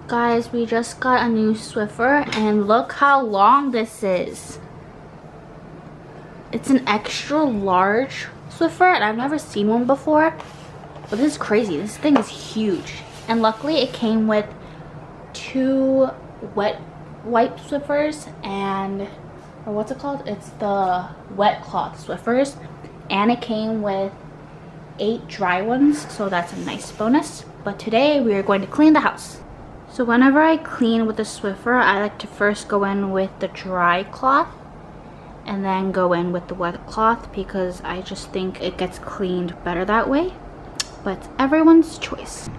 Guys, we just got a new Swiffer and look how long this is. It's an extra large Swiffer and I've never seen one before. But this is crazy. This thing is huge. And luckily it came with 2 wet wipe Swiffers and, or what's it called? It's the wet cloth Swiffers. And it came with 8 dry ones, so that's a nice bonus. But today we are going to clean the house. So whenever I clean with the Swiffer, I like to first go in with the dry cloth and then go in with the wet cloth because I just think it gets cleaned better that way. But it's everyone's choice.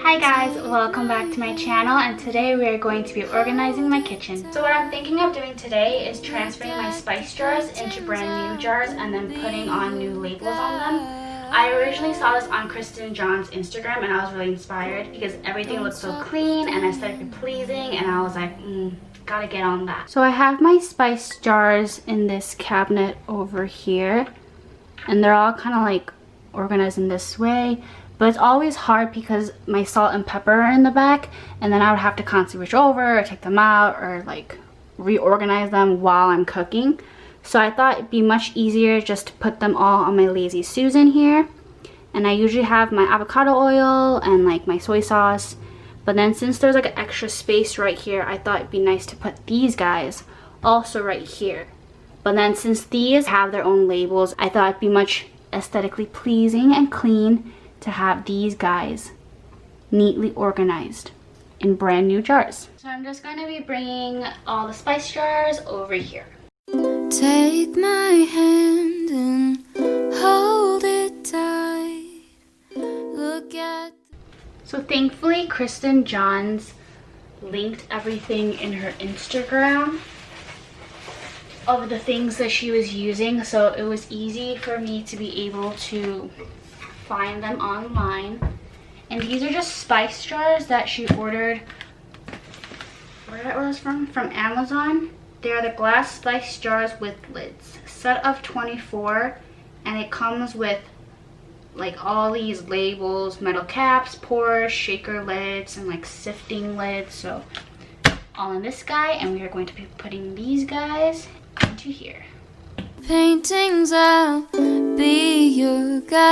Hi guys, welcome back to my channel, and today we are going to be organizing my kitchen. So what I'm thinking of doing today is transferring my spice jars into brand new jars and then putting on new labels on them. I originally saw this on Kristen John's Instagram and I was really inspired because everything looked so clean and aesthetically pleasing, and I was like, gotta get on that. So I have my spice jars in this cabinet over here and they're all kind of like organized in this way. But it's always hard because my salt and pepper are in the back, and then I would have to constantly reach over or take them out or like reorganize them while I'm cooking. So I thought it'd be much easier just to put them all on my Lazy Susan here. And I usually have my avocado oil and like my soy sauce. But then since there's like an extra space right here, I thought it'd be nice to put these guys also right here. But then since these have their own labels, I thought it'd be much aesthetically pleasing and clean to have these guys neatly organized in brand new jars. So I'm just going to be bringing all the spice jars over here. Take my hand and hold it tight. Look at. So thankfully Kristen John's linked everything in her Instagram of the things that she was using, so it was easy for me to be able to find them online. And these are just spice jars that she ordered. Where did I order this from? From Amazon. They are the glass spice jars with lids, set of 24, and it comes with like all these labels, metal caps, pours, shaker lids, and like sifting lids. So all in this guy, and we are going to be putting these guys into here. Paintings, I'll be your guide.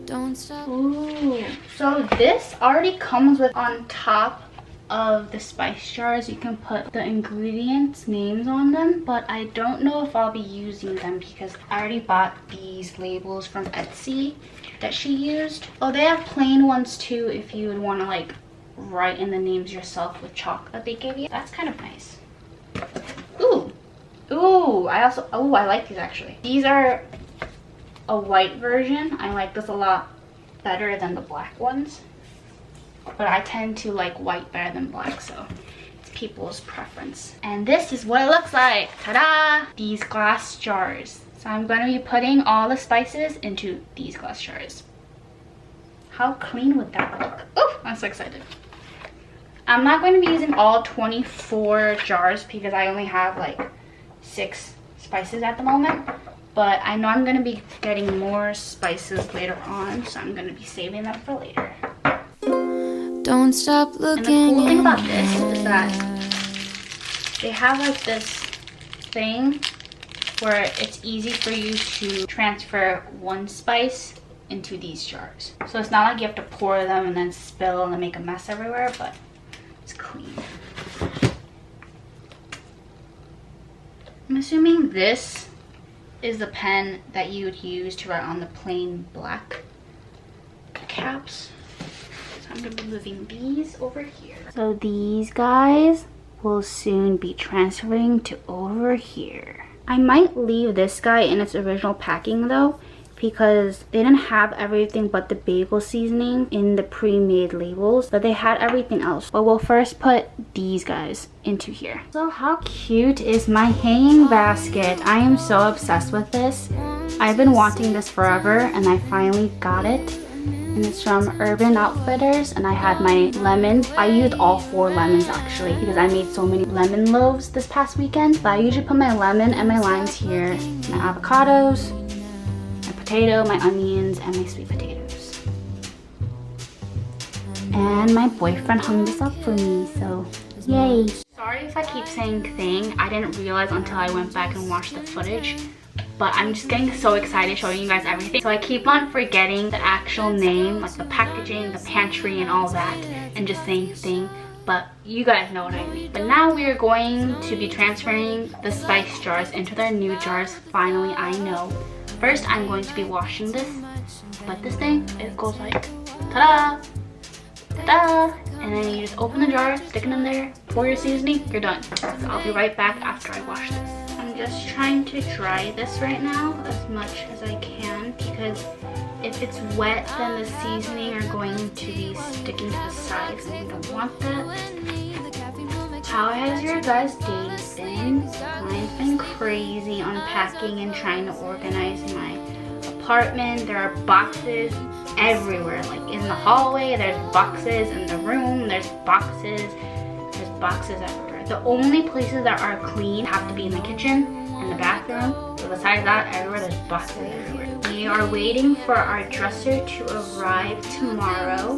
Don't stop. Ooh, so this already comes with, on top of the spice jars, you can put the ingredients names on them, but I don't know if I'll be using them because I already bought these labels from Etsy that she used. Oh, they have plain ones too if you would want to like write in the names yourself with chalk that they give you. That's kind of nice. Ooh, I like these actually. These are a white version. I like this a lot better than the black ones, but I tend to like white better than black, so it's people's preference. And this is what it looks like. Ta-da! These glass jars. So I'm going to be putting all the spices into these glass jars. How clean would that look? Oh, I'm so excited. I'm not going to be using all 24 jars because I only have like 6 spices at the moment. But I know I'm going to be getting more spices later on, so I'm going to be saving them for later. Don't stop looking. And the cool thing about this is that they have like this thing where it's easy for you to transfer one spice into these jars. So it's not like you have to pour them and then spill and then make a mess everywhere, but it's clean. I'm assuming this is the pen that you would use to write on the plain black caps. So I'm going to be moving these over here. So these guys will soon be transferring to over here. I might leave this guy in its original packing though, because they didn't have everything but the bagel seasoning in the pre-made labels, but they had everything else. But we'll first put these guys into here. So how cute is my hanging basket? I am so obsessed with this. I've been wanting this forever and I finally got it. and it's from Urban Outfitters, and I had my lemons. I used all 4 lemons actually because I made so many lemon loaves this past weekend. But I usually put my lemon and my limes here, my avocados, my potato, my onions, and my sweet potatoes. And my boyfriend hung this up for me, so yay. Sorry if I keep saying thing. I didn't realize until I went back and watched the footage. But I'm just getting so excited showing you guys everything. So I keep on forgetting the actual name, like the packaging, the pantry, and all that, and just saying thing. But you guys know what I mean. But now we are going to be transferring the spice jars into their new jars. Finally, I know. First, I'm going to be washing this. But this thing, it goes like, ta-da! Ta-da! And then you just open the jar, stick it in there, pour your seasoning, you're done. So I'll be right back after I wash this. I'm just trying to dry this right now as much as I can, because if it's wet, then the seasoning are going to be sticking to the sides, and we don't want that. How has your guys' day been? Mine's been crazy unpacking and trying to organize my apartment. There are boxes everywhere, like in the hallway, there's boxes in the room, there's boxes everywhere. The only places that are clean have to be in the kitchen and the bathroom. So besides that, everywhere there's boxes everywhere. We are waiting for our dresser to arrive tomorrow.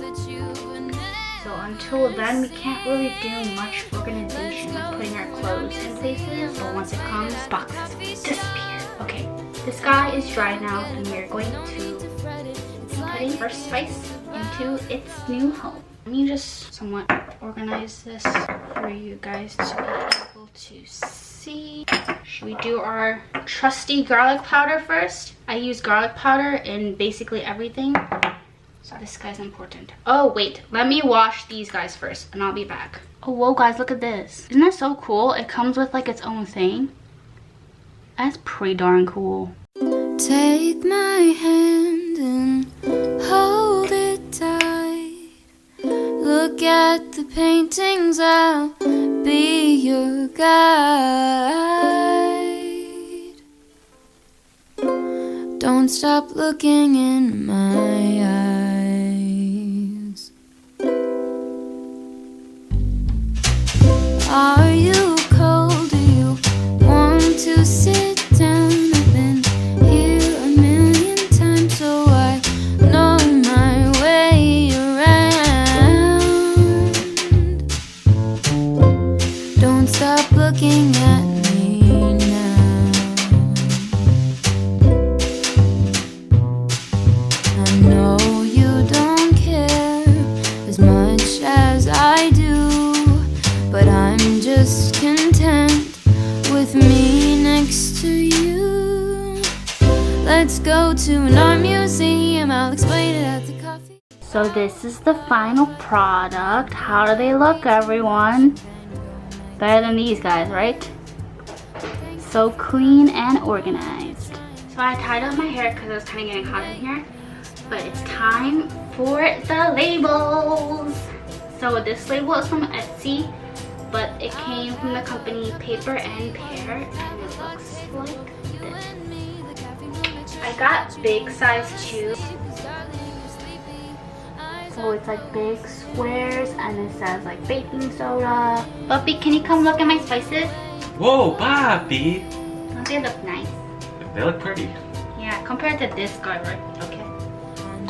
So until then, we can't really do much organization, like putting our clothes in places. But once it comes, boxes will disappear. Okay, this guy is dry now, and we're going to be putting our spice into its new home. Let me just somewhat organize this for you guys to be able to see. Should we do our trusty garlic powder first? I use garlic powder in basically everything, so this guy's important. Oh wait, let me wash these guys first and I'll be back. Oh whoa guys, look at this. Isn't that so cool? It comes with like its own thing. That's pretty darn cool. Take my hand and hold it tight. Look at the paintings, I'll be your guide. Don't stop looking in my eyes. Are you cold? Do you want to sit down? I've been here a million times, so I know my way around. Don't stop looking at me now. I know you don't care as much as I do, but I'm just content with me next to you. Let's go to an art museum, I'll explain it at the coffee. So this is the final product. How do they look, everyone? Better than these guys, right? So clean and organized. So I tied up my hair because it was kind of getting hot in here. But it's time for the labels. So this label is from Etsy, but it came from the company Paper and Pear, and it looks like this. I got big size too. So it's like big squares, and it says like baking soda. Puppy, can you come look at my spices? Whoa, Bobby! Don't they look nice? They look pretty. Yeah, compared to this guy, right? Okay.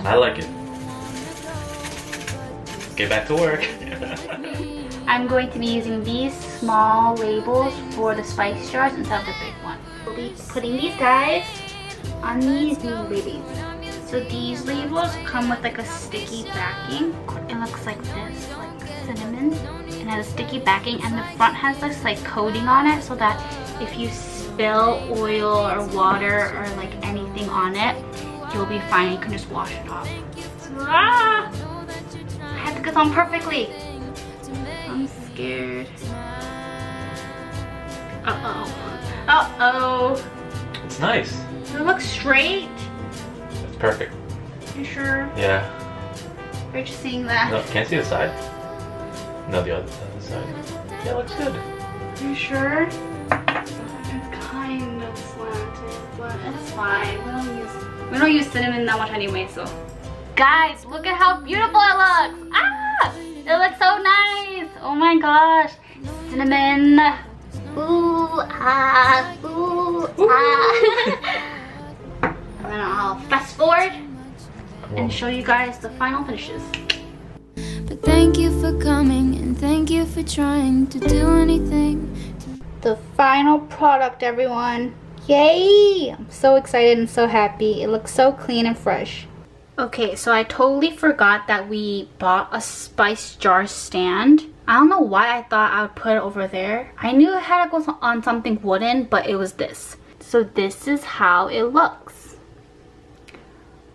I like it. Get back to work. I'm going to be using these small labels for the spice jars instead of the big one. We'll be putting these guys on these new babies. So these labels come with like a sticky backing. It looks like this, like cinnamon. It has a sticky backing, and the front has this like coating on it so that if you spill oil or water or like anything on it, you'll be fine. You can just wash it off. I have to get on perfectly. I'm scared. Uh-oh. Uh-oh. It's nice. Does it look straight? It's perfect. You sure? Yeah. You're just seeing that. No, can't see the side? No, the other side. Yeah, it looks good. You sure? It's kind of slanted, but it's fine. We don't use cinnamon that much anyway, so Guys, look at how beautiful it looks. Ah, it looks so nice. Oh my gosh. Cinnamon. Ooh, ah, ooh, ah. And then I'll fast forward and show you guys the final finishes. But thank you for coming and thank you for trying to do anything. The final product, everyone. Yay! I'm so excited and so happy. It looks so clean and fresh. Okay, so I totally forgot that we bought a spice jar stand. I don't know why I thought I would put it over there. I knew it had to go on something wooden, but it was this. So this is how it looks.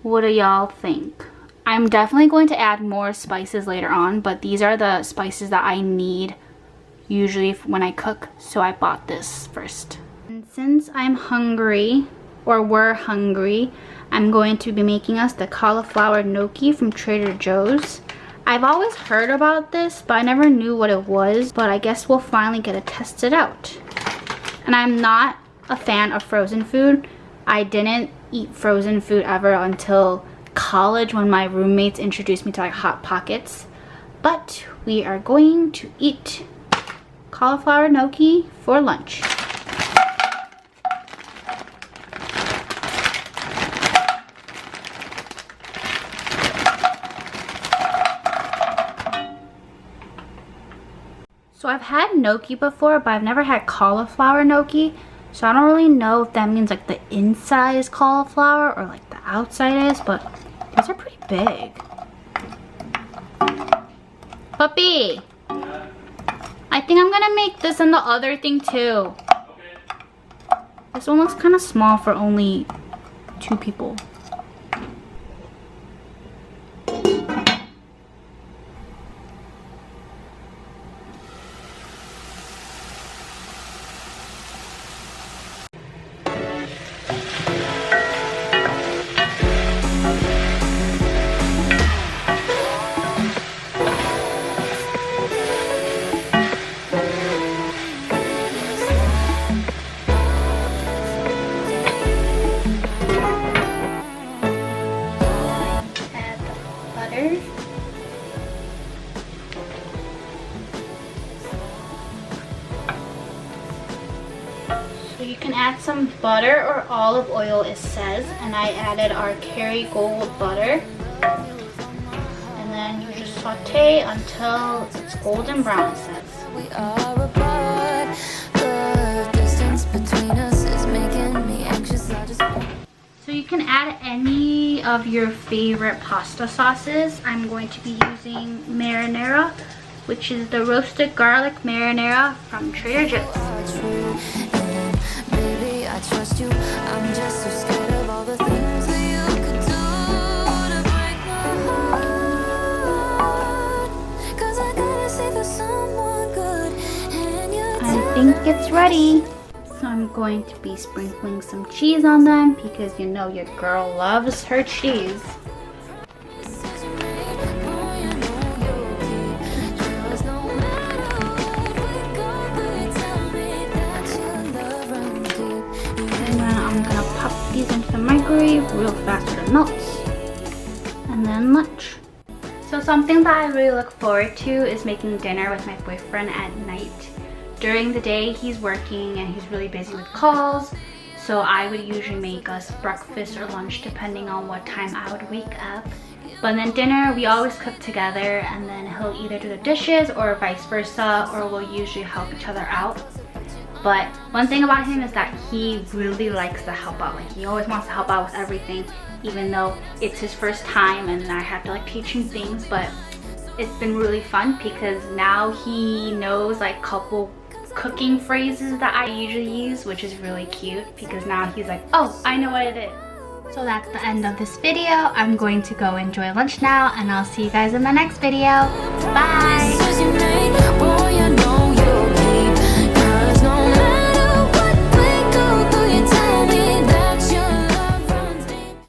What do y'all think? I'm definitely going to add more spices later on, but these are the spices that I need usually when I cook, so I bought this first. And since I'm hungry, or we're hungry, I'm going to be making us the cauliflower gnocchi from Trader Joe's. I've always heard about this, but I never knew what it was, but I guess we'll finally get to test it out. And I'm not a fan of frozen food. I didn't eat frozen food ever until college when my roommates introduced me to like Hot Pockets. But we are going to eat cauliflower gnocchi for lunch. So I've had gnocchi before, but I've never had cauliflower gnocchi. So I don't really know if that means like the inside is cauliflower or like the outside is, but these are pretty big. Puppy! I think I'm gonna make this and the other thing too. This one looks kind of small for only 2 people. So you can add some butter or olive oil, it says, and I added our Kerrygold butter. And then you just saute until it's golden brown, it says. We are apart. The distance between us is making me anxious. I just... So you can add any of your favorite pasta sauces. I'm going to be using marinara, which is the roasted garlic marinara from Trader Joe's. Baby, I trust you. I'm just so scared of all the things that you could do to break my heart. 'Cause I gotta say there's someone good and I think it's ready. So I'm going to be sprinkling some cheese on them because you know your girl loves her cheese. These into the microwave real fast so it melts, and then lunch. So something that I really look forward to is making dinner with my boyfriend at night. During the day he's working and he's really busy with calls, so I would usually make us breakfast or lunch depending on what time I would wake up. But then dinner we always cook together, and then he'll either do the dishes or vice versa, or we'll usually help each other out. But one thing about him is that he really likes to help out. Like, he always wants to help out with everything, even though it's his first time and I have to like teach him things. But it's been really fun because now he knows like a couple cooking phrases that I usually use, which is really cute because now he's like, oh, I know what it is. So that's the end of this video. I'm going to go enjoy lunch now, and I'll see you guys in the next video. Bye!